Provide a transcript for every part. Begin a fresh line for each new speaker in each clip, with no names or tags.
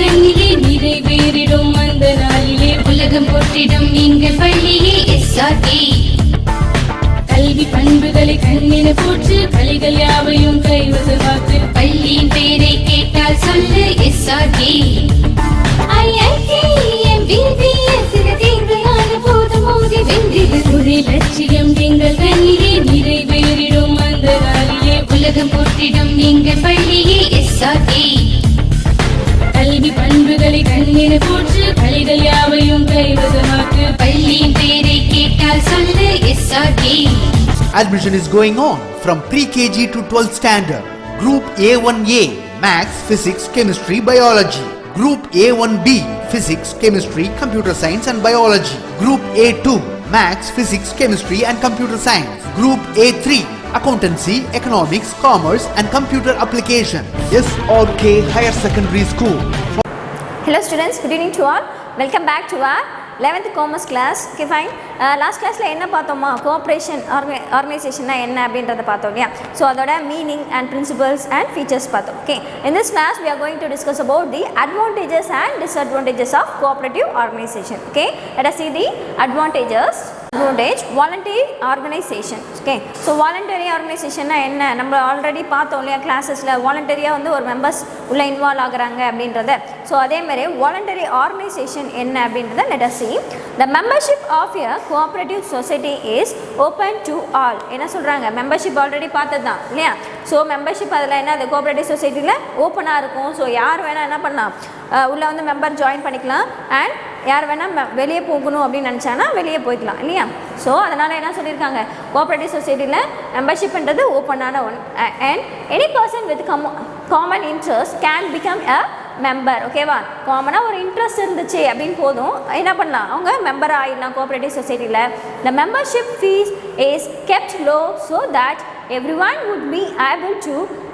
கண்ணிலே நிறைவேறிடும் அந்த நாளிலே உலகம் போற்றிடும் எங்கள் பள்ளியே SRK. கல்வி பண்புகளை கண்ணின போற்று பள்ளிகள் யாவையும் கைவசமாக்கு பள்ளியின் பெயரை கேட்டால் சொல்லு SRK. லட்சியம் எங்கள் கண்ணிலே நிறைவேறிடும் அந்த நாளிலே உலகம் போற்றிடும் எங்கள் பள்ளியே SRK. கல்வி பண்புகளை கண்ணின போற்று பள்ளிகள் யாவையும் கைவசமாக்கு பள்ளியின் பெயரை கேட்டால் சொல்லு SRK.
Admission is going on from pre-KG to 12th standard. Group A1A Maths, Physics, Chemistry, Biology. Group A1B Physics, Chemistry, Computer Science and Biology. Group A2 Maths, Physics, Chemistry and Computer Science. Group A3 Accountancy, Economics, Commerce and Computer Application. SRK Higher Secondary School.
Hello students, good evening to all. Welcome back to our 11th commerce class. Okay, fine. Last class la enna paathoma cooperation organization na enna abindradha paathom இல்லையா. So adoda meaning and principles and features paathom. Okay, in this class we are going to discuss about the advantages and disadvantages of cooperative organization. Okay, let us see the advantages. Advantage voluntary organization. Okay, so voluntary organization na enna நம்ம already பார்த்தோம் இல்லையா கிளாஸஸ்ல வாலண்டரியா வந்து ஒரு members உள்ள involve ஆகுறாங்க அப்படின்றத. So அதே மாதிரி வாலண்டரி ஆர்கனைசேஷன் என்ன அப்படின்றத let us see. The membership of a cooperative society is open to all. என்ன சொல்கிறாங்க, மெம்பர்ஷிப் ஆல்ரெடி பார்த்தது தான் இல்லையா. ஸோ மெம்பர்ஷிப் அதில் என்ன, அந்த கோஆப்ரேட்டிவ் சொசைட்டியில் ஓப்பனாக இருக்கும். ஸோ யார் வேணால் என்ன பண்ணலாம், உள்ளே வந்து மெம்பர் ஜாயின் பண்ணிக்கலாம். அண்ட் யார் வேணால் வெளியே போகணும் அப்படின்னு நினச்சானா வெளியே போய்க்கலாம் இல்லையா. ஸோ அதனால் என்ன சொல்லியிருக்காங்க, கோஆப்ரேட்டிவ் சொசைட்டியில் மெம்பர்ஷிப்ன்றது ஓப்பனான one. And any person with common interest can become a member. ஓகேவா, காமனாக ஒரு இன்ட்ரெஸ்ட் இருந்துச்சு அப்படின்னு போதும் என்ன பண்ணலாம், அவங்க மெம்பர் ஆகிடலாம் கோஆப்ரேட்டிவ் சொசைட்டியில். த membership fees is kept low so that everyone would be able to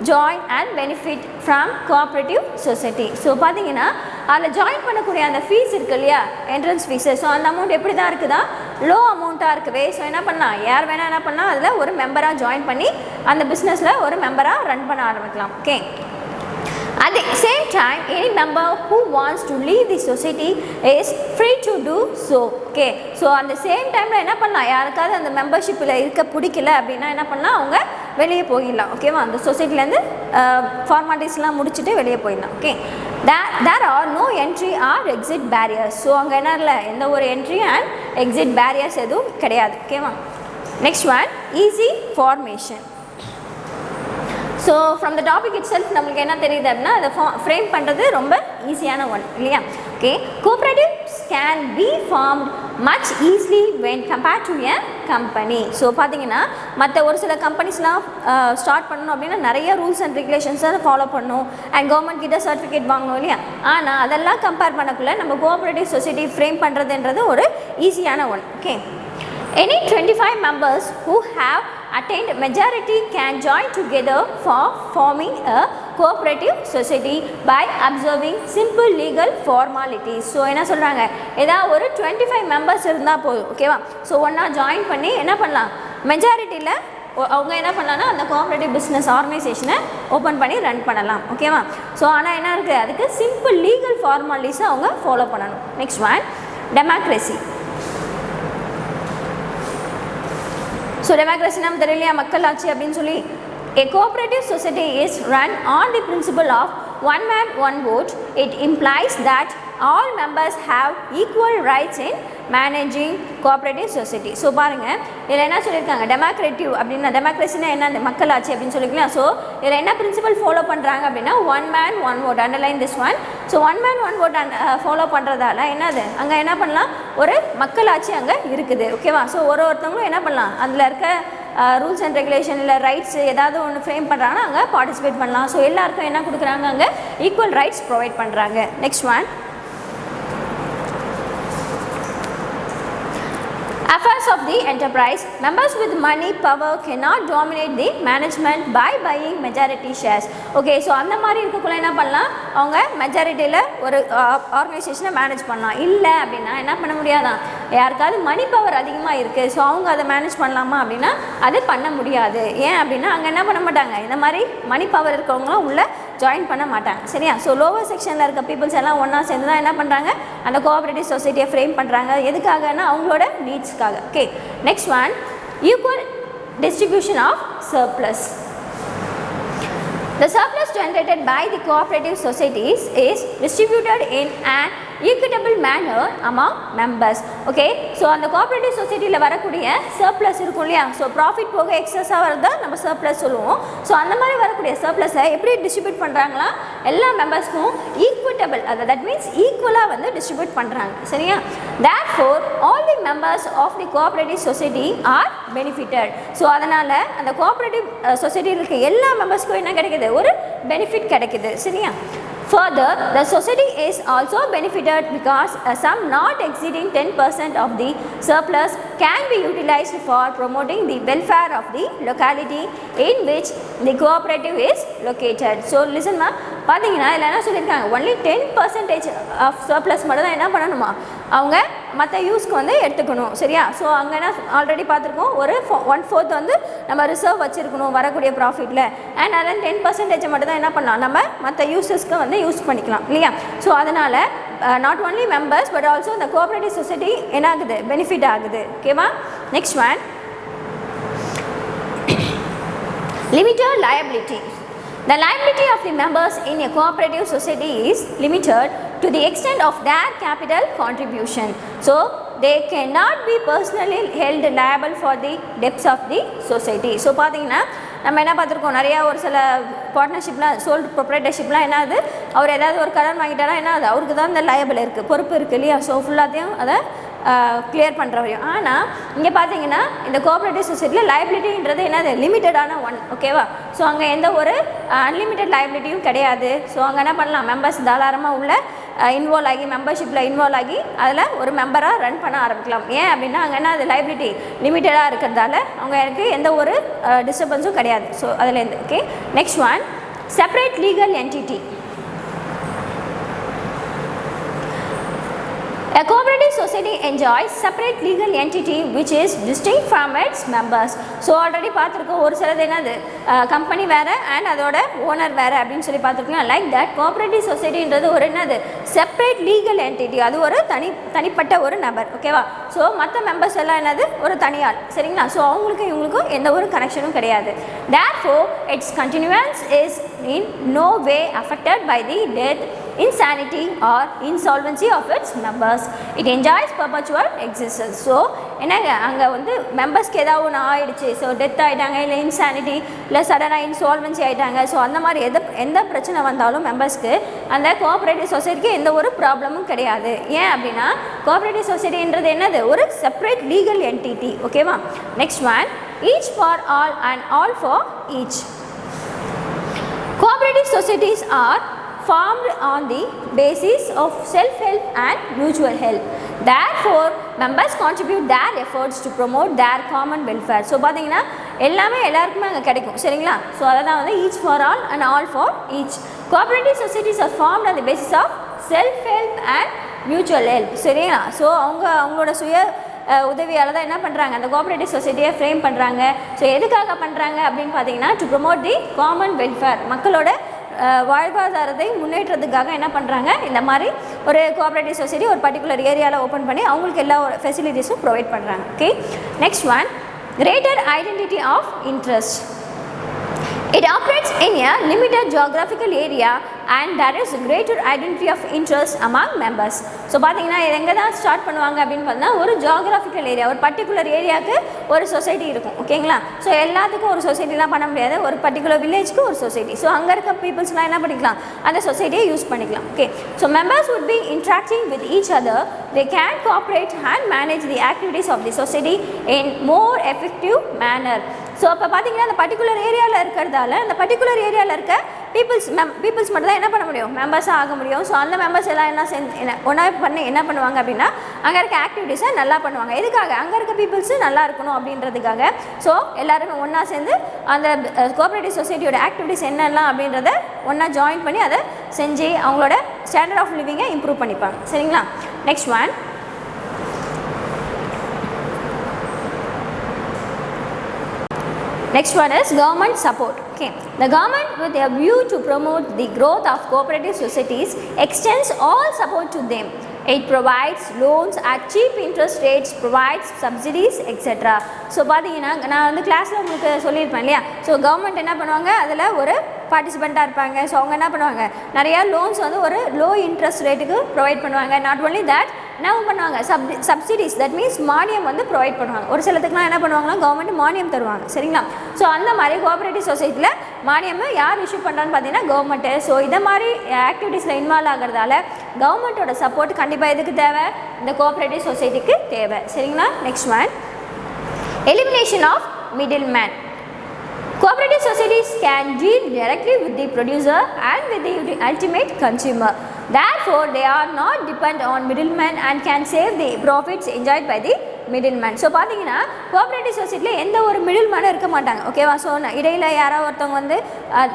join and benefit from cooperative society. So பார்த்தீங்கன்னா அதில் ஜாயின் பண்ணக்கூடிய அந்த ஃபீஸ் இருக்குது இல்லையா, என்ட்ரன்ஸ் ஃபீஸு. ஸோ அந்த அமௌண்ட் எப்படி தான் இருக்குதா, லோ அமௌண்ட்டாக இருக்குவே. ஸோ என்ன பண்ணலாம், யார் வேணால் என்ன பண்ணலாம் அதில் ஒரு மெம்பராக ஜாயின் பண்ணி அந்த பிஸ்னஸில் ஒரு மெம்பராக ரன் பண்ண ஆரம்பிக்கலாம். Okay, at the same time any member who wants to leave the society is free to do so. Okay, so அந்த சேம் டைமில் என்ன பண்ணலாம், யாருக்காவது அந்த மெம்பர்ஷிப்பில் இருக்க பிடிக்கல அப்படின்னா என்ன பண்ணலாம், அவங்க வெளியே போயிடலாம். ஓகேவா, அந்த சொசைட்டிலேருந்து ஃபார்மாலிட்டிஸ்லாம் முடிச்சுட்டு வெளியே போயிடலாம். Okay, there are no entry or exit barriers. So அங்கே என்ன இல்லை, எந்த ஒரு என்ட்ரி அண்ட் எக்ஸிட் பேரியர்ஸ் எதுவும் கிடையாது. ஓகேவா, next one easy formation. So from the topic it self நம்மளுக்கு என்ன தெரியுது அப்படின்னா, அதை ஃப்ரேம் பண்ணுறது ரொம்ப ஈஸியான ஒன் இல்லையா. Okay, cooperatives can be formed much easily when compared to a company. So பார்த்தீங்கன்னா மற்ற ஒரு சில கம்பெனிஸ்லாம் ஸ்டார்ட் பண்ணணும் அப்படின்னா நிறைய ரூல்ஸ் அண்ட் ரெகுலேஷன்ஸை ஃபாலோ பண்ணணும் அண்ட் கவர்மெண்ட் கிட்ட சர்டிஃபிகேட் வாங்கணும் இல்லையா. ஆனால் அதெல்லாம் கம்பேர் பண்ணக்குள்ள நம்ம கோஆப்ரேட்டிவ் சொசைட்டி ஃப்ரேம் பண்ணுறதுன்றது ஒரு ஈஸியான one. Okay, any 25 members who have attained majority can join together for forming a cooperative society by observing simple legal formalities. So என்ன சொல்கிறாங்க, ஏதாவது ஒரு 25 மெம்பர்ஸ் இருந்தால் போதும். ஓகேவா, ஸோ ஒன்றா ஜாயின் பண்ணி என்ன பண்ணலாம், மெஜாரிட்டியில் அவங்க என்ன பண்ணலாம்னா அந்த கோஆப்ரேட்டிவ் பிஸ்னஸ் ஆர்கனைசேஷனை ஓப்பன் பண்ணி ரன் பண்ணலாம். ஓகேவா, ஸோ ஆனால் என்ன இருக்குது, அதுக்கு சிம்பிள் லீகல் ஃபார்மாலிட்டிஸை அவங்க ஃபாலோ பண்ணணும். Next one democracy. So democracy நம்ம தெரியலையா, மக்களாட்சி அப்படின்னு சொல்லி. A cooperative society is run on the principle of one man one vote. It implies that all members have equal rights in managing cooperative society. So பாருங்கள் இதில் என்ன சொல்லியிருக்காங்க, டெமோக்ரேட்டிவ் அப்படின்னா டெமோக்ரஸினா என்ன, மக்களாட்சி அப்படின்னு சொல்லிக்கலாம். ஸோ இதில் என்ன பிரின்சிபல் ஃபாலோ பண்ணுறாங்க அப்படின்னா one man one vote, underline this one. So one man one vote follow பண்ணுறதால என்னது, அங்கே என்ன பண்ணலாம், ஒரு மக்களாட்சி அங்கே இருக்குது. ஓகேவா, ஸோ ஒருத்தவங்களும் என்ன பண்ணலாம், அதில் இருக்க ரூல்ஸ் அண்ட் ரெகுலேஷன் இல்லை ரைட்ஸ் ஏதாவது ஒன்று ஃப்ரேம் பண்ணுறாங்கன்னா அங்கே பார்ட்டிசிபேட் பண்ணலாம். ஸோ எல்லாருக்கும் என்ன கொடுக்குறாங்க, அங்கே ஈக்குவல் ரைட்ஸ் ப்ரொவைட் பண்ணுறாங்க. Next one affairs of the enterprise. Members with money power cannot dominate the management by buying majority shares. Okay, so அந்த மாதிரி இருக்கக்குள்ள என்ன பண்ணலாம், அவங்க மெஜாரிட்டியில் ஒரு ஆர்கனைசேஷனை மேனேஜ் பண்ணலாம். இல்லை அப்படின்னா என்ன பண்ண முடியாதான், யாருக்காவது மணி பவர் அதிகமாக இருக்குது, ஸோ அவங்க அதை மேனேஜ் பண்ணலாமா அப்படின்னா அது பண்ண முடியாது. ஏன் அப்படின்னா அங்கே என்ன பண்ண மாட்டாங்க, இந்த மாதிரி மணி பவர் இருக்கவங்களாம் உள்ளே ஜாயின் பண்ண மாட்டாங்க. சரியா? ஸோ லோவர் செக்ஷனில் இருக்க பீப்புள்ஸ் எல்லாம் ஒன்றா சேர்ந்து தான் என்ன பண்ணுறாங்க, அந்த கோஆப்ரேட்டிவ் சொசைட்டியை ஃப்ரேம் பண்ணுறாங்க. எதுக்காகனா அவங்களோட நீட்ஸ்க்காக. Okay, next one, equal distribution of surplus. The surplus generated by the cooperative societies is distributed in an equitable manner among members. Okay, so அந்த cooperative societyல வரக்கூடிய surplus இருக்கும் இல்லையா, ஸோ ப்ராஃபிட் போக எக்ஸஸாக வரதா நம்ம surplus சொல்லுவோம். ஸோ அந்த மாதிரி வரக்கூடிய surplusஸை எப்படி டிஸ்ட்ரிபியூட் பண்ணுறாங்களா, எல்லா மெம்பர்ஸ்க்கும் ஈக்குவிட்டபிள், அது தட் மீன்ஸ் ஈக்குவலாக வந்து டிஸ்ட்ரிபியூட் பண்ணுறாங்க. சரியா? Therefore all the members of the cooperative society are benefited. So அதனால் அந்த cooperative சொசைட்டியில் இருக்க எல்லா மெம்பர்ஸ்க்கும் என்ன கிடைக்குது, ஒரு பெனிஃபிட் கிடைக்குது. சரியா? Further, the society is also benefited because a sum not exceeding 10% of the surplus can be utilized for promoting the welfare of the locality in which the cooperative is located. So listen ma, பார்த்தீங்கன்னா இதில் என்ன சொல்லியிருக்காங்க, only 10% of surplus மட்டும் தான் என்ன பண்ணணுமா, அவங்க மற்ற யூஸ்க்கு வந்து எடுத்துக்கணும். சரியா? ஸோ அங்கே என்ன ஆல்ரெடி பார்த்துருக்கோம், ஒரு 1/4 வந்து நம்ம ரிசர்வ் வச்சுருக்கணும் வரக்கூடிய ப்ராஃபிட்டில். அண்ட் அதில் 10% மட்டும் தான் என்ன பண்ணலாம், நம்ம மற்ற யூஸஸ்க்கு வந்து யூஸ் பண்ணிக்கலாம் இல்லையா? ஸோ அதனால் not only members but also இந்த கோஆப்ரேட்டிவ் சொசைட்டி என்ன ஆகுது, பெனிஃபிட் ஆகுது. ஓகேவா? Next one, limited liability. The liability of the members in a cooperative society is limited to the extent of their capital contribution. So they cannot be personally held liable for the debts of the society. So பார்த்தீங்கன்னா நம்ம என்ன பார்த்துருக்கோம், நிறையா ஒரு சில பார்ட்னர்ஷிப்லாம் sold ப்ரொப்ரைட்டர்ஷிப்லாம் என்னது, அவர் ஏதாவது ஒரு கடன் வாங்கிட்டாரா என்ன அது அவருக்கு தான் இந்த லயபிள் இருக்குது, பொறுப்பு இருக்குது இல்லையா? ஸோ ஃபுல்லாத்தையும் அதை கிளியர் பண்ணுற வரையும். ஆனால் இங்கே பார்த்தீங்கன்னா இந்த கோஆப்ரேட்டிவ் சொசைட்டியில் லைபிலிட்டின்றது என்னது, லிமிட்டடான ஒன். ஓகேவா? ஸோ அங்கே எந்த ஒரு அன்லிமிட்டட் லைபிலிட்டியும் கிடையாது. ஸோ அங்கே என்ன பண்ணலாம், மெம்பர்ஸ் தாராளமாக உள்ள இன்வால்வ் ஆகி மெம்பர்ஷிப்பில் இன்வால்வ் ஆகி அதில் ஒரு மெம்பராக ரன் பண்ண ஆரம்பிக்கலாம். ஏன் அப்படின்னா அங்கே என்ன, அது லைபிலிட்டி லிமிட்டடாக இருக்கிறதால அவங்களுக்கு எந்த ஒரு டிஸ்டர்பன்ஸும் கிடையாது. ஸோ அதுலேருந்து. Okay, next one, separate legal entity. A cooperative society enjoys separate legal entity which is distinct from its members. So already பார்த்துருக்கோம், ஒரு சிலது என்னது கம்பெனி வேறு அண்ட் அதோட ஓனர் வேறு அப்படின்னு சொல்லி பார்த்துருக்கோம். லைக் தட் கோஆப்ரேட்டிவ் சொசைட்டின்றது ஒரு என்னது செப்பரேட் லீகல் என்டிட்டி, அது ஒரு தனிப்பட்ட ஒரு நபர். ஓகேவா? ஸோ மற்ற மெம்பர்ஸ் எல்லாம் என்னது ஒரு தனியாள். சரிங்களா? ஸோ அவங்களுக்கும் இவங்களுக்கும் எந்த ஒரு கனெக்ஷனும் கிடையாது. Therefore its continuance is in no way affected by the death, insanity or insolvency of its members. It enjoys perpetual existence. So என்னங்க அங்கே வந்து மெம்பர்ஸ்க்கு ஏதாவது ஒன்று ஆயிடுச்சு, ஸோ டெத் ஆகிட்டாங்க, இல்லை இன்சானிட்டி, இல்லை சடனாக இன்சால்வன்சி ஆகிட்டாங்க, ஸோ அந்த மாதிரி எந்த பிரச்சனை வந்தாலும் மெம்பர்ஸ்க்கு அந்த கோஆப்ரேட்டிவ் சொசைட்டிக்கு எந்த ஒரு ப்ராப்ளமும் கிடையாது. ஏன் அப்படின்னா கோஆப்ரேட்டிவ் சொசைட்டின்றது என்னது, ஒரு செப்பரேட் லீகல் என்டிட்டி. ஓகேவா? Next one, each for all and all for each. Cooperative societies are formed on the basis of self-help and mutual help. Therefore, members contribute their efforts to promote their common welfare. So பார்த்தீங்கன்னா எல்லாமே எல்லாருக்குமே அங்கே கிடைக்கும். சரிங்களா? So அதை தான் வந்து each for all and all for each. Cooperative societies are formed on the basis of self-help and mutual help. சரிங்களா? ஸோ அவங்களோட சுய உதவியால் தான் என்ன பண்ணுறாங்க, அந்த கோஆப்ரேட்டிவ் சொசைட்டியை ஃப்ரேம் பண்ணுறாங்க. ஸோ எதுக்காக பண்ணுறாங்க அப்படின்னு பார்த்தீங்கன்னா to promote the common welfare, மக்களோட வாழ்வாதாரத்தை முன்னேற்றத்துக்காக என்ன பண்ணுறாங்க, இந்த மாதிரி ஒரு கோஆப்ரேட்டிவ் சொசைட்டி ஒரு பர்டிகுலர் ஏரியாவில் ஓப்பன் பண்ணி அவங்களுக்கு எல்லா ஃபெசிலிட்டிஸும் ப்ரொவைட் பண்ணுறாங்க. Okay, next one, greater identity of interest. It operates in a limited geographical area and there is greater identity of interest among members. So பார்த்தீங்கன்னா இது எங்கே தான் ஸ்டார்ட் பண்ணுவாங்க அப்படின்னு பார்த்தா ஒரு ஜியாகிராஃபிக்கல் ஏரியா, ஒரு பர்டிகுலர் ஏரியாவுக்கு ஒரு சொசைட்டி இருக்கும். ஓகேங்களா? ஸோ எல்லாத்துக்கும் ஒரு சொசைட்டிலாம் பண்ண முடியாது, ஒரு பர்டிகுலர் வில்லேஜ்க்கு ஒரு சொசைட்டி. ஸோ அங்கே இருக்க பீப்புள்ஸ்லாம் என்ன பண்ணிக்கலாம், அந்த சொசைட்டியை யூஸ் பண்ணிக்கலாம். Okay, so members would be interacting with each other. They can cooperate and manage the activities of the society in more effective manner. So அப்போ பார்த்தீங்கன்னா அந்த பர்டிகுலர் ஏரியாவில் இருக்கிறதால அந்த பர்டிகுலர் ஏரியாவில் இருக்க பீப்புள்ஸ் மட்டும் தான் என்ன பண்ண முடியும், மெம்பர்ஸாக ஆக முடியும். ஸோ அந்த மெம்பர்ஸ் எல்லாம் ஒன்றா பண்ணி என்ன பண்ணுவாங்க அப்படின்னா அங்கே இருக்க ஆக்டிவிட்டீஸை நல்லா பண்ணுவாங்க. எதுக்காக, அங்கே இருக்க பீப்புள்ஸு நல்லா இருக்கணும் அப்படின்றதுக்காக. ஸோ எல்லாருமே ஒன்றா சேர்ந்து அந்த கோஆப்ரேட்டிவ் சொசைட்டியோட ஆக்டிவிட்டீஸ் என்னெல்லாம் அப்படின்றத ஒன்றா ஜாயின் பண்ணி அதை செஞ்சு அவங்களோட ஸ்டாண்டர்ட் ஆஃப் லிவிங்கை இம்ப்ரூவ் பண்ணிப்பாங்க. சரிங்களா? Next one, Next one is government support. Okay, the government with a view to promote the growth of cooperative societies extends all support to them. It provides loans at cheap interest rates, provides subsidies, etc. So பார்த்தீங்கன்னா நான் வந்து கிளாஸில் உங்களுக்கு சொல்லியிருப்பேன் இல்லையா. So government என்ன பண்ணுவாங்க, அதில் ஒரு பார்ட்டிசிபெண்ட்டாக இருப்பாங்க. ஸோ அவங்க என்ன பண்ணுவாங்க, நிறையா லோன்ஸ் வந்து ஒரு லோ இன்ட்ரெஸ்ட் ரேட்டுக்கு ப்ரொவைட் பண்ணுவாங்க. நாட் ஒன்லி தட், என்ன பண்ணுவாங்க, சப்சிடிஸ், தட் மீன்ஸ் மானியம் வந்து ப்ரொவைட் பண்ணுவாங்க. ஒரு சிலத்துக்குலாம் என்ன பண்ணுவாங்கன்னா கவர்மெண்ட் மானியம் தருவாங்க, சரிங்களா. ஸோ அந்த மாதிரி கோஆப்ரேட்டிவ் சொசைட்டியில் மானியம் யார் இஷ்யூ பண்ணுறான்னு பார்த்தீங்கன்னா கவர்மெண்ட்டு. ஸோ இதை மாதிரி ஆக்டிவிட்டீஸில் இன்வால்வ் ஆகிறதால கவர்மெண்ட்டோட சப்போர்ட் கண்டிப்பாக எதுக்கு தேவை, இந்த கோஆப்ரேட்டிவ் சொசைட்டிக்கு தேவை, சரிங்களா. Next one, elimination of middleman. Cooperative societies can deal directly with the producer and with the ultimate consumer. Therefore, they are not dependent on middlemen and can save the profits enjoyed by the middleman. So பார்த்தீங்கன்னா cooperative சொசைட்டியில் எந்த ஒரு middle மேனும் இருக்க மாட்டாங்க, ஓகேவா. So இடையில் யாரோ ஒருத்தவங்க வந்து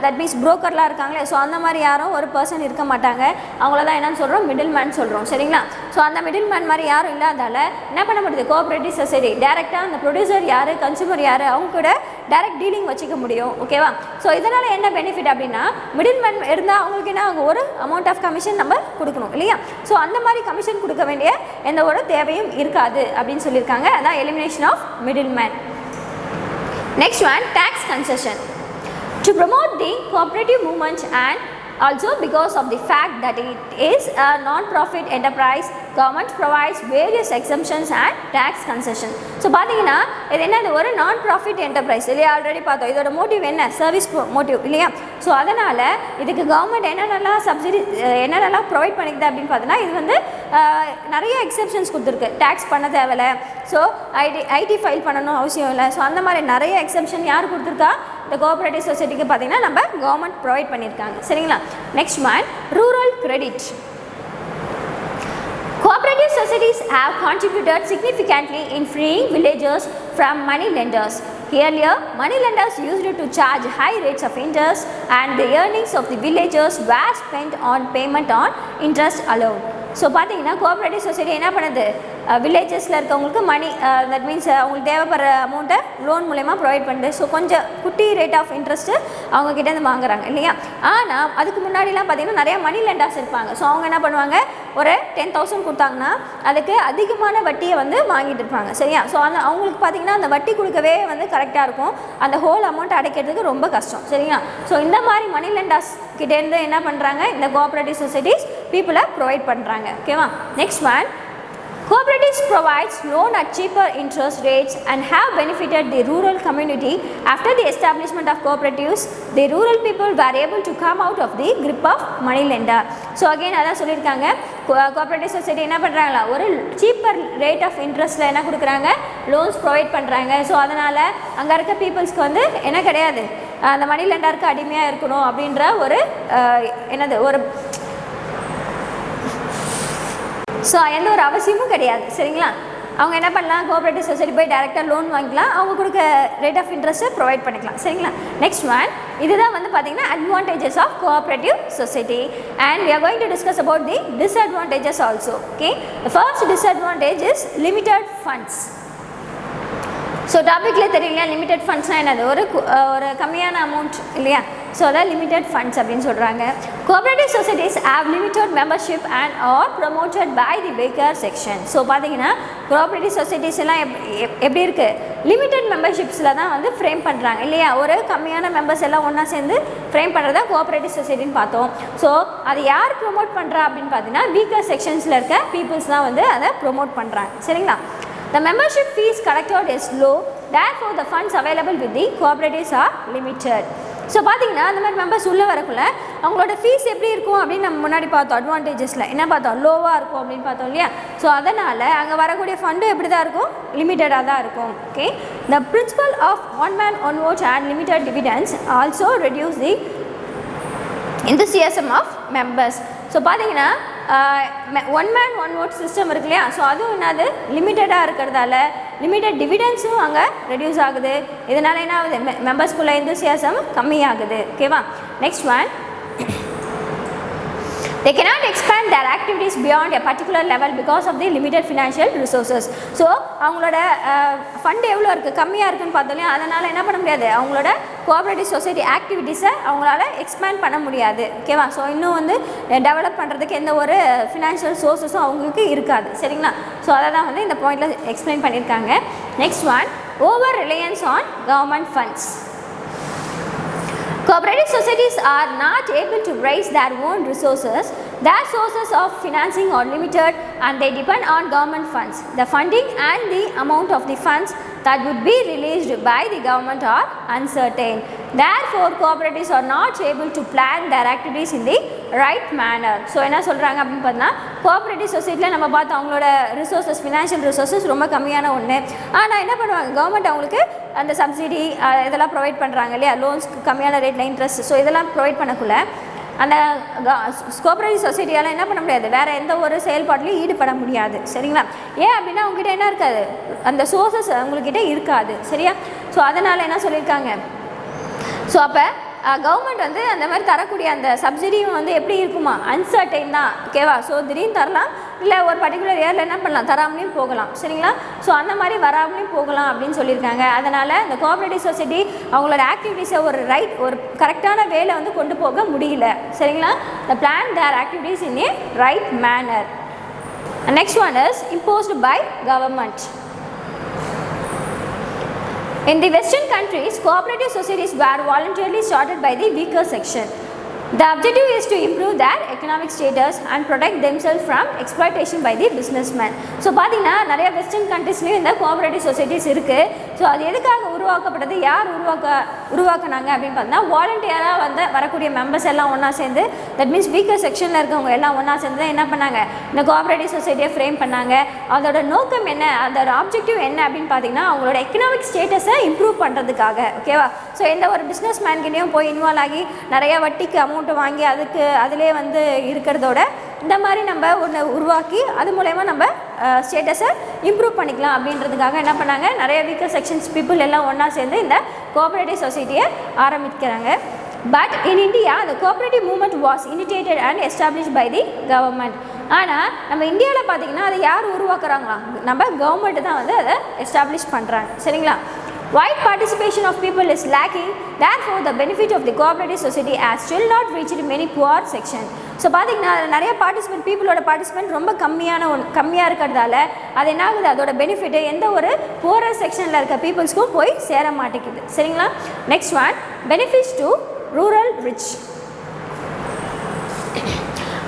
தட் மீன்ஸ் புரோக்கர்லாம் இருக்காங்களே, ஸோ அந்த மாதிரி யாரும் ஒரு பர்சன் இருக்க மாட்டாங்க. அவங்கள தான் என்னன்னு சொல்கிறோம், மிடில் மேன் சொல்கிறோம், சரிங்களா. ஸோ அந்த மிடில் மேன் மாதிரி யாரும் இல்லாதால என்ன பண்ண முடியுது, கோஆப்ரேட்டிவ் சொசைட்டி டேரெக்டாக அந்த ப்ரொடியூசர் யார், கன்சூமர் யார், அவங்க கூட டேரெக்ட் டீலிங் வச்சுக்க முடியும், ஓகேவா. ஸோ இதனால் என்ன பெனிஃபிட் அப்படின்னா, மிடில் மேன் இருந்தால் அவங்களுக்கு என்ன, அவங்க ஒரு அமௌண்ட் ஆஃப் கமிஷன் நம்ம கொடுக்கணும் இல்லையா. ஸோ அந்த மாதிரி கமிஷன் கொடுக்க வேண்டிய எந்த ஒரு தேவையும் இருக்காது அப்படின்னு சொல்லியிருக்காங்க. அதான் elimination of middle man. Next one, tax concession. To promote the cooperative movement and also because of the fact that it is a non-profit enterprise, government provides various exemptions and tax concessions. So பார்த்தீங்கன்னா இது என்ன, இது ஒரு non-profit enterprise இல்லையா, already பார்த்தோம். இதோட motive என்ன, service motive இல்லையா. ஸோ அதனால் இதுக்கு கவர்மெண்ட் என்னென்னலாம் சப்சிடி என்னென்னலாம் ப்ரொவைட் பண்ணிக்குது அப்படின்னு பார்த்தீங்கன்னா, இது வந்து நிறைய எக்ஸெப்ஷன்ஸ் கொடுத்துருக்கு. டேக்ஸ் பண்ண தேவையில்லை, ஸோ ஐடி ஃபைல் பண்ணணும் அவசியம் இல்லை. ஸோ அந்த மாதிரி நிறைய எக்ஸெப்ஷன் யார் கொடுத்துருக்கா, இந்த கோஆப்ரேட்டிவ் சொசைட்டிக்கு பார்த்தீங்கன்னா நம்ம கவர்மெண்ட் ப்ரொவைட் பண்ணியிருக்காங்க, சரிங்களா. Next one, rural credit. Cooperative societies have contributed significantly in freeing villagers from money lenders. Earlier, money lenders used to charge high rates of interest, and the earnings of the villagers were spent on payment on interest alone. So பார்த்தீங்கன்னா cooperative society என்ன பண்ணுது, வில்லேஜஸில் இருக்கவங்களுக்கு மணி, that means அவங்களுக்கு தேவைப்படுற அமௌண்ட்டை loan மூலயமா provide பண்ணுது. So கொஞ்சம் குட்டி ரேட் ஆஃப் இன்ட்ரெஸ்ட்டு அவங்கக்கிட்டேருந்து வாங்குறாங்க இல்லையா. ஆனால் அதுக்கு முன்னாடிலாம் பார்த்திங்கன்னா நிறையா மணி லெண்டர்ஸ் இருப்பாங்க. ஸோ அவங்க என்ன பண்ணுவாங்க, ஒரு 10,000 கொடுத்தாங்கன்னா அதுக்கு அதிகமான வட்டியை வந்து வாங்கிட்டு இருப்பாங்க, சரியா. ஸோ அந்த அவங்களுக்கு பார்த்திங்கன்னா அந்த வட்டி கொடுக்கவே வந்து கரெக்டாக இருக்கும், அந்த ஹோல் அமௌண்ட் அடைக்கிறதுக்கு ரொம்ப கஷ்டம், சரிங்களா. ஸோ இந்த மாதிரி மணி லெண்டர்ஸ் கிட்டேருந்து என்ன பண்ணுறாங்க, இந்த கோஆப்ரேட்டிவ் சொசைட்டிஸ் பீப்புளை ப்ரொவைட் பண்ணுறாங்க, ஓகேவா. Next one, cooperatives provides loan at cheaper interest rates and have benefited the rural community. After the establishment of cooperatives, the rural people were able to come out of the grip of money lender. So again அதான் சொல்லியிருக்காங்க, cooperative society என்ன பண்ணுறாங்களா, ஒரு cheaper rate of இன்ட்ரெஸ்ட்டில் என்ன கொடுக்குறாங்க, loans provide பண்ணுறாங்க. So அதனால் அங்கே இருக்க பீப்புள்ஸ்க்கு வந்து என்ன கிடையாது, அந்த மணி லெண்டருக்கு அடிமையாக இருக்கணும் அப்படின்ற ஒரு என்னது ஒரு ஸோ எந்த ஒரு அவசியமும் கிடையாது, சரிங்களா. அவங்க என்ன பண்ணலாம், கோஆப்ரேட்டிவ் சொசைட்டி போய் டேரெக்டாக லோன் வாங்கிக்கலாம், அவங்க கொடுக்க ரேட் ஆஃப் இன்ட்ரெஸ்ட்டை ப்ரொவைட் பண்ணிக்கலாம், சரிங்களா. நெக்ஸ்ட் ஒன், இதுதான் வந்து பார்த்தீங்கன்னா advantages of cooperative society. And we are going to discuss about the disadvantages also. Okay, the first disadvantage is limited funds. So டாப்பிக்லேயே தெரியலையா, லிமிடெட் ஃபண்ட்ஸ்னால் என்னது, ஒரு கம்மியான அமௌண்ட் இல்லையா. ஸோ அதான் லிமிடெட் ஃபண்ட்ஸ் அப்படின்னு சொல்கிறாங்க. Cooperative societies have limited membership and are promoted by the backer section. So பார்த்தீங்கன்னா கோஆப்ரேட்டிவ் சொசைட்டிஸ் எல்லாம் எப்படி இருக்குது, லிமிடெட் மெம்பர்ஷிப்ஸில் தான் வந்து ஃப்ரேம் பண்ணுறாங்க இல்லையா. ஒரு கம்மியான மெம்பர்ஸ் எல்லாம் ஒன்றா சேர்ந்து ஃப்ரேம் பண்ணுறது தான் கோஆப்ரேட்டிவ் சொசைட்டின்னு பார்த்தோம். ஸோ அது யார் ப்ரொமோட் பண்ணுறா அப்படின்னு பார்த்தீங்கன்னா வீக்கர் செக்ஷன்ஸில் இருக்க பீப்புள்ஸ் தான் வந்து அதை ப்ரொமோட் பண்ணுறாங்க, சரிங்களா. The membership fees collected is low, therefore the funds available with the cooperatives are limited. So பார்த்தீங்கன்னா அந்த மாதிரி மெம்பர்ஸ் உள்ளே வரக்குள்ள அவங்களோட ஃபீஸ் எப்படி இருக்கும் அப்படின்னு நம்ம முன்னாடி பார்த்தோம். அட்வான்டேஜஸில் என்ன பார்த்தோம், லோவாக இருக்கும் அப்படின்னு பார்த்தோம் இல்லையா. ஸோ அதனால் அங்கே வரக்கூடிய ஃபண்டும் எப்படி தான் இருக்கும், லிமிட்டடாக தான் இருக்கும். Okay, the principle of one man one vote and limited dividends also reduce the enthusiasm of members. So பார்த்தீங்கன்னா one man one vote system இருக்கு இல்லையா. ஸோ அதுவும் என்னது, லிமிட்டடாக இருக்கிறதால லிமிட்டட் டிவிடெண்ட்ஸும் அங்கே ரெடியூஸ் ஆகுது. இதனால் என்ன ஆகுது, மெம்பர்ஸ்குள்ள எந்தூசியாசம் கம்மியாகுது, ஓகேவா. Next one, they cannot expand their activities beyond a particular level because of the limited financial resources. So அவங்களோட ஃபண்ட் எவ்வளோ இருக்குது, கம்மியாக இருக்குதுன்னு பார்த்தோம். அதனால் என்ன பண்ண முடியாது, அவங்களோட கோஆப்ரேட்டிவ் சொசைட்டி ஆக்டிவிட்டீஸை அவங்களால எக்ஸ்பேண்ட் பண்ண முடியாது. ஓகேவா? ஸோ இன்னும் வந்து டெவலப் பண்ணுறதுக்கு எந்த ஒரு ஃபினான்ஷியல் சோர்ஸஸும் அவங்களுக்கு இருக்காது. சரிங்களா? ஸோ அதை தான் வந்து இந்த பாயிண்டில் எக்ஸ்பிளைன் பண்ணியிருக்காங்க. Next one, over Reliance on government funds. Cooperative societies are not able to raise their own resources. Their sources of financing are limited and they depend on government funds. The funding and the amount of the funds that would be released by the government are uncertain. Therefore, cooperatives are not able to plan their activities in the right manner. So என்ன சொல்கிறாங்க அப்படின்னு பார்த்தா, cooperative சொசைட்டியில் நம்ம பார்த்தோம் அவங்களோட resources, financial resources ரொம்ப கம்மியான ஒன்று. ஆனால் என்ன பண்ணுவாங்க, கவர்மெண்ட் அவங்களுக்கு அந்த சப்சிடி இதெல்லாம் ப்ரொவைட் பண்ணுறாங்க இல்லையா, லோன்ஸ்க்கு கம்மியான ரேட்டில் இன்ட்ரெஸ்ட். ஸோ இதெல்லாம் ப்ரொவைட் பண்ணக்குள்ள அந்த கோஆப்ரேட்டிவ் சொசைட்டியால் என்ன பண்ண முடியாது, வேறு எந்த ஒரு செயல்பாட்டிலையும் ஈடுபட முடியாது. சரிங்களா? ஏன் அப்படின்னா அவங்ககிட்ட என்ன இருக்காது, அந்த சோர்ஸஸ் அவங்கக்கிட்ட இருக்காது. சரியா? ஸோ அதனால் என்ன சொல்லியிருக்காங்க, ஸோ அப்போ கவர்மெண்ட் வந்து அந்த மாதிரி தரக்கூடிய அந்த சப்சிடியும் வந்து எப்படி இருக்குமா, அன்சர்டைன் தான். ஓகேவா? ஸோ திடீர்னு தரலாம், இல்லை ஒரு பர்டிகுலர் இயரில் என்ன பண்ணலாம், தராமலையும் போகலாம். சரிங்களா? ஸோ அந்த மாதிரி வராமலையும் போகலாம் அப்படின்னு சொல்லியிருக்காங்க. அதனால் இந்த கோஆப்ரேட்டிவ் சொசைட்டி அவங்களோட ஆக்டிவிட்டீஸை ஒரு கரெக்டான வேலை வந்து கொண்டு போக முடியல. சரிங்களா? The plan their activities in a right manner. Next one is imposed by government. In the Western countries, cooperative societies were voluntarily started by the weaker section. The objective is to improve their economic status and protect themselves from exploitation by the businessmen. So பார்த்தீங்கன்னா நிறைய western கண்ட்ரீஸ்லேயும் இந்த cooperative societies இருக்குது. So அது எதுக்காக உருவாக்கப்பட்டது, யார் உருவாக்குனாங்க அப்படின்னு பார்த்தீங்கன்னா, வாலண்டியராக வந்து வரக்கூடிய மெம்பர்ஸ் எல்லாம் ஒன்றா சேர்ந்து, தட் மீன்ஸ் வீக்கர் செக்ஷனில் இருக்கவங்க எல்லாம் ஒன்றா சேர்ந்து என்ன பண்ணாங்க, இந்த கோஆப்ரேட்டிவ் சொசைட்டியை ஃப்ரேம் பண்ணாங்க. அதோட நோக்கம் என்ன, அதோட ஆப்ஜெக்டிவ் என்ன அப்படின்னு பார்த்தீங்கன்னா, அவங்களோட எக்கனாமிக் ஸ்டேட்டஸை இம்ப்ரூவ் பண்ணுறதுக்காக. ஓகேவா? ஸோ எந்த ஒரு பிஸ்னஸ் மேன்கிட்டையும் போய் இன்வால்வ் ஆகி நிறைய வட்டிக்கு அமௌண்ட்டு வாங்கி அதிலே வந்து இருக்கிறதோட இந்த மாதிரி நம்ம ஒன்று உருவாக்கி அது மூலயமா நம்ம ஸ்டேட்டஸை இம்ப்ரூவ் பண்ணிக்கலாம் அப்படின்றதுக்காக என்ன பண்ணாங்க, நிறைய வீக்கர் செக்ஷன்ஸ் பீப்புள் எல்லாம் ஒன்றா சேர்ந்து இந்த கோஆப்ரேட்டிவ் சொசைட்டியை ஆரம்பிக்கிறாங்க. But in India the cooperative movement was initiated and established by the government. ஆனால் நம்ம இந்தியாவில் பார்த்திங்கன்னா அதை யார் உருவாக்குறாங்களா, நம்ம கவர்மெண்ட்டு தான் வந்து அதை எஸ்டாப்ளிஷ் பண்ணுறாங்க. சரிங்களா? Wide participation of people is lacking. Therefore, the benefit of the cooperative society has still not reached many poor section. So பார்த்திங்கன்னா நிறைய பீப்புளோட பார்ட்டிசிபென்ட் ரொம்ப கம்மியாக இருக்கிறதால அது என்ன ஆகுது, அதோட பெனிஃபிட்டு எந்த ஒரு போரர் செக்ஷனில் இருக்க பீப்புள்ஸ்க்கும் போய் சேர மாட்டேங்குது. சரிங்களா? Next one, benefits to rural rich.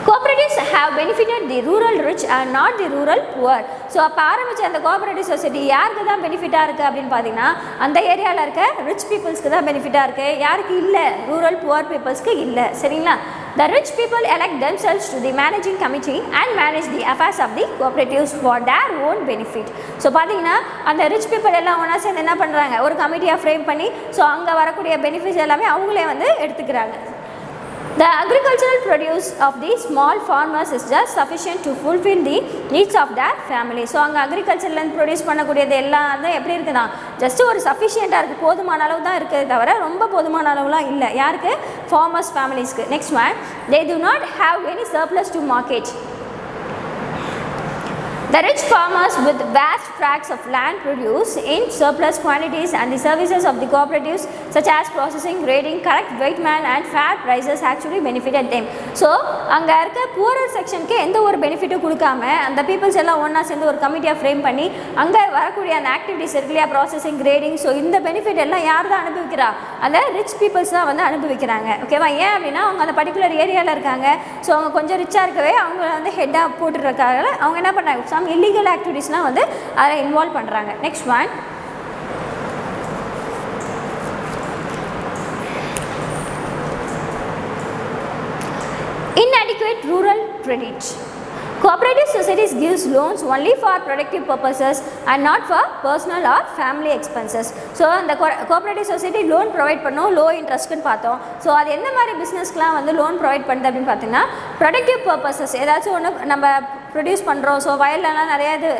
Cooperatives have benefited the rural rich and not the rural poor. So அப்போ ஆரம்பித்த அந்த கோஆப்ரேட்டிவ் சொசைட்டி யாருக்கு தான் பெனிஃபிட்டாக இருக்குது அப்படின்னு பார்த்தீங்கன்னா, அந்த ஏரியாவில் இருக்க ரிச் பீப்புள்ஸ்க்கு தான் பெனிஃபிட்டாக இருக்குது, யாருக்கு இல்லை, ரூரல் புவர் பீப்புள்ஸ்க்கு இல்லை. சரிங்களா? The rich people elect themselves to the managing committee and manage the affairs of the cooperatives for their own benefit. So பார்த்தீங்கன்னா அந்த ரிச் பீப்புள் எல்லாம் ஒன்றா சேர்ந்து என்ன பண்ணுறாங்க, ஒரு கமிட்டியாக ஃப்ரேம் பண்ணி ஸோ அங்கே வரக்கூடிய பெனிஃபிட்ஸ் எல்லாமே அவங்களே வந்து எடுத்துக்கிறாங்க. The agricultural produce of the small farmers is just sufficient to fulfill the needs of their family. So அங்கே அக்ரிகல்ச்சர்லேருந்து ப்ரொடியூஸ் பண்ணக்கூடியது எல்லாம் வந்து எப்படி இருக்குதா, ஜஸ்ட்டு ஒரு சஃபிஷியண்ட்டாக இருக்குது, போதுமான அளவு தான் இருக்குது தவிர ரொம்ப போதுமான அளவுலாம் இல்லை. யாருக்கு, ஃபார்மர்ஸ் ஃபேமிலிஸ்க்கு. Next one, they do not have any surplus to market. The rich farmers with vast tracts of land produce in surplus quantities and the services of the cooperatives such as processing, grading, correct weight man and fair prices actually benefited them. So அங்கே இருக்க பூரர் செக்ஷனுக்கு எந்த ஒரு பெனிஃபிட்டும் கொடுக்காம அந்த peoples எல்லாம் ஒன்றா சேர்ந்து ஒரு கமிட்டியாக ஃப்ரேம் பண்ணி அங்கே வரக்கூடிய அந்த ஆக்டிவிட்டிஸ் இருக்கு இல்லையா, ப்ராசஸிங், கிரேடிங், ஸோ இந்த பெனிஃபிட் எல்லாம் யார் தான் அனுபவிக்கிறா, அந்த ரிச் பீப்புள்ஸ் தான் வந்து அனுபவிக்கிறாங்க. ஓகேவா? ஏன் அப்படின்னா அவங்க அந்த பர்டிகுலர் ஏரியாவில் இருக்காங்க. ஸோ அவங்க கொஞ்சம் ரிச்சாக இருக்கவே அவங்க வந்து ஹெட்டாக போட்டுருக்காங்க. அவங்க என்ன பண்ணுறாங்க, சம் இல்லீகல் ஆக்டிவிட்டீஸ்லாம் வந்து அதை இன்வால்வ் பண்ணுறாங்க. Next one, inadequate rural credit. Cooperative societies gives loans only for productive purposes and not for personal or family expenses. So அந்த கோஆப்ரேட்டிவ் சொசைட்டி லோன் ப்ரொவைட் பண்ணோம், லோ இன்ட்ரெஸ்ட்னு பார்த்தோம். ஸோ அது எந்த மாதிரி பிஸ்னஸ்க்குலாம் வந்து லோன் ப்ரொவைட் பண்ணுது அப்படின்னு பார்த்தீங்கன்னா, ப்ரொடக்டிவ் பர்பஸஸ் ஏதாச்சும் ஒன்று நம்ம ப்ரொடியூஸ் பண்ணுறோம். ஸோ வயல்லலாம் நிறையா இது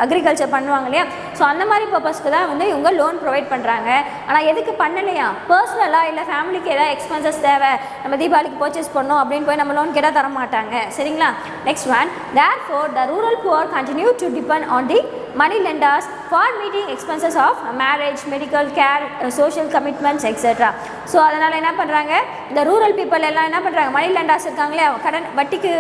அக்ரிகல்ச்சர் பண்ணுவாங்க இல்லையா, ஸோ அந்த மாதிரி பர்பஸ்க்கு தான் வந்து இவங்க லோன் ப்ரொவைட் பண்ணுறாங்க. ஆனால் எதுக்கு பண்ணலையா, பர்சனலாக இல்லை ஃபேமிலிக்கு ஏதாவது எக்ஸ்பென்சஸ் தேவை, நம்ம தீபாவளிக்கு பர்ச்சேஸ் பண்ணோம் அப்படின்னு போய் நம்ம லோன் கேட்டால் தர மாட்டாங்க. சரிங்களா? Next one, therefore the rural poor continue to depend on the money lenders for meeting expenses of marriage, medical care, social commitments, etc. So அதனால் என்ன பண்ணுறாங்க, இந்த ரூரல் பீப்புள் எல்லாம் என்ன பண்ணுறாங்க, மணி லெண்டர்ஸ் இருக்காங்களே, கடன் வட்டிக்கு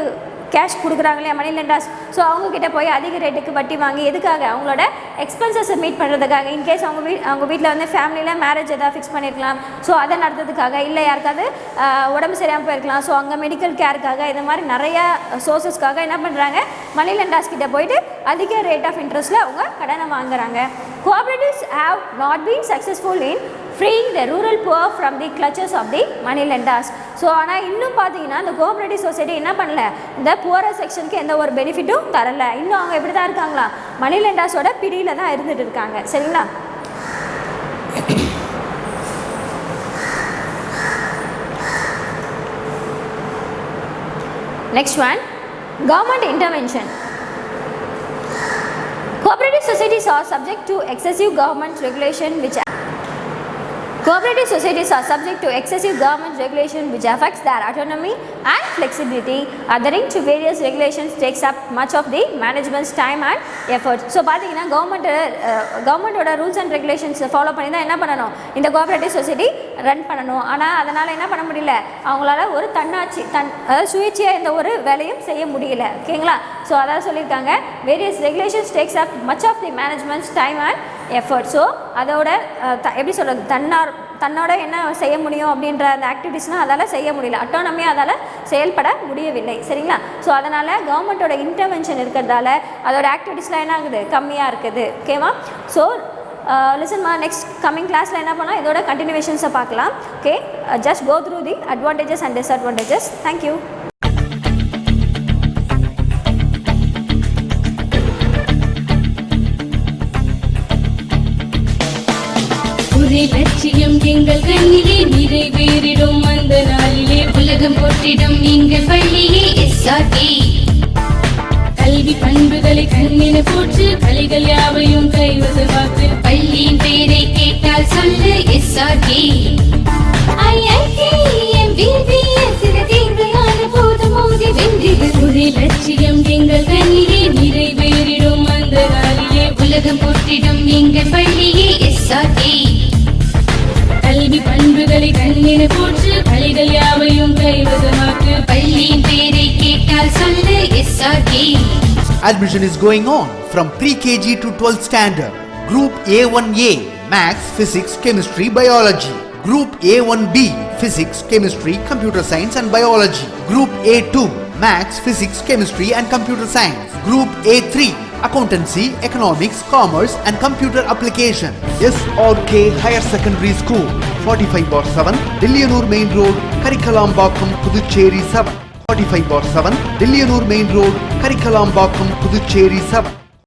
கேஷ் கொடுக்குறாங்க இல்லையா மணி லெண்டர்ஸ், ஸோ அவங்கக்கிட்ட போய் அதிக ரேட்டுக்கு வட்டி வாங்கி எதுக்காக, அவங்களோட எக்ஸ்பென்சஸை மீட் பண்ணுறதுக்காக. இன்கேஸ் அவங்க வீட்டில் வந்து ஃபேமிலியில் மேரேஜ் எதாவது ஃபிக்ஸ் பண்ணியிருக்கலாம், ஸோ அதை நடத்துறதுக்காக, இல்லை யாருக்காவது உடம்பு சரியாமல் போயிருக்கலாம், ஸோ அங்கே மெடிக்கல் கேருக்காக, இது மாதிரி நிறைய சோர்ஸஸ்க்காக என்ன பண்ணுறாங்க, மணி லெண்டர்ஸ் கிட்ட போயிட்டு அதிக ரேட் ஆஃப் இன்ட்ரெஸ்ட்டில் அவங்க கடனை வாங்குறாங்க. Cooperatives have not been successful in freeing the rural poor from the clutches of the money lenders. So ஆனால் இன்னும் பார்த்தீங்கன்னா இந்த கோஆபரேட்டிவ் சொசைட்டி என்ன பண்ணல, இந்த புவரர் செக்ஷனுக்கு எந்த ஒரு பெனிஃபிட்டும் தரல. இன்னும் அவங்க எப்படி தான் இருக்காங்களா, மணி லெண்டர்ஸோட பிடியில் தான் இருந்துட்டு இருக்காங்க. சரிங்களா? Next one, government intervention. Cooperative societies are subject to excessive government regulation which Cooperative societies are subject to excessive government regulation which affects their autonomy and flexibility. Adhering to various regulations takes up much of the management's time and effort. So பார்த்தீங்கன்னா கவர்மெண்ட்டோட rules and regulations follow பண்ணி தான் என்ன பண்ணணும், இந்த cooperative society run பண்ணணும். ஆனால் அதனால் என்ன பண்ண முடியல, அவங்களால ஒரு அதாவது சுயேட்சையாக எந்த ஒரு வேலையும் செய்ய முடியல. ஓகேங்களா? ஸோ அதாவது சொல்லியிருக்காங்க, various regulations takes up much of the management's time and effort. So அதோட எப்படி சொல்கிறது, தன்னோட என்ன செய்ய முடியும் அப்படின்ற அந்த ஆக்டிவிட்டீஸ்னால் அதால் செய்ய முடியல, அட்டானமியாக அதால் செயல்பட முடியவில்லை. சரிங்களா? ஸோ அதனால் கவர்மெண்ட்டோட இன்டர்வென்ஷன் இருக்கிறதால அதோட ஆக்டிவிட்டீஸ்லாம் என்ன ஆகுது, கம்மியாக இருக்குது. ஓகேவா? ஸோ லிசன்மா, நெக்ஸ்ட் கம்மிங் கிளாஸில் என்ன பண்ணலாம், இதோட கண்டினியூவேஷன்ஸை பார்க்கலாம். Okay, just go through the advantages and disadvantages. Thank you.
ஒரே லட்சியம் எங்கள் கண்ணிலே நிறைவேறிடும் அந்த நாளிலே உலகம் போற்றிடும் எங்கள் பள்ளியே SRK. கல்வி பண்புகளை கண்ணின போற்று கலைகள் யாவையும் கைவசமாக்கு பள்ளியின் பெயரை கேட்டால் சொல்லு SRK. ஒரே லட்சியம் எங்கள் கண்ணிலே நிறைவேறிடும் அந்த நாளிலே உலகம் போற்றிடும் எங்கள் பள்ளியே SRK. கல்வி பண்புகளை கண்ணின போற்று கலைகள் யாவையும் கைவசமாக்கு பள்ளியின் பெயரை கேட்டால் சொல்லு SRK.
Admission is going on from pre-KG to 12th standard. Group A1A Maths, Physics, Chemistry, Biology. Group A1B Physics, Chemistry, Computer Science and Biology. Group A2 Maths, Physics, Chemistry and Computer Science. Group A3 Accountancy, Economics, Commerce and Computer Application. SRK Higher Secondary School, 45/7, Dilliyanur Main Road, Karikalambakkam, Puducherry 7. 45/7, Dilliyanur Main Road, Karikalambakkam, Puducherry 7.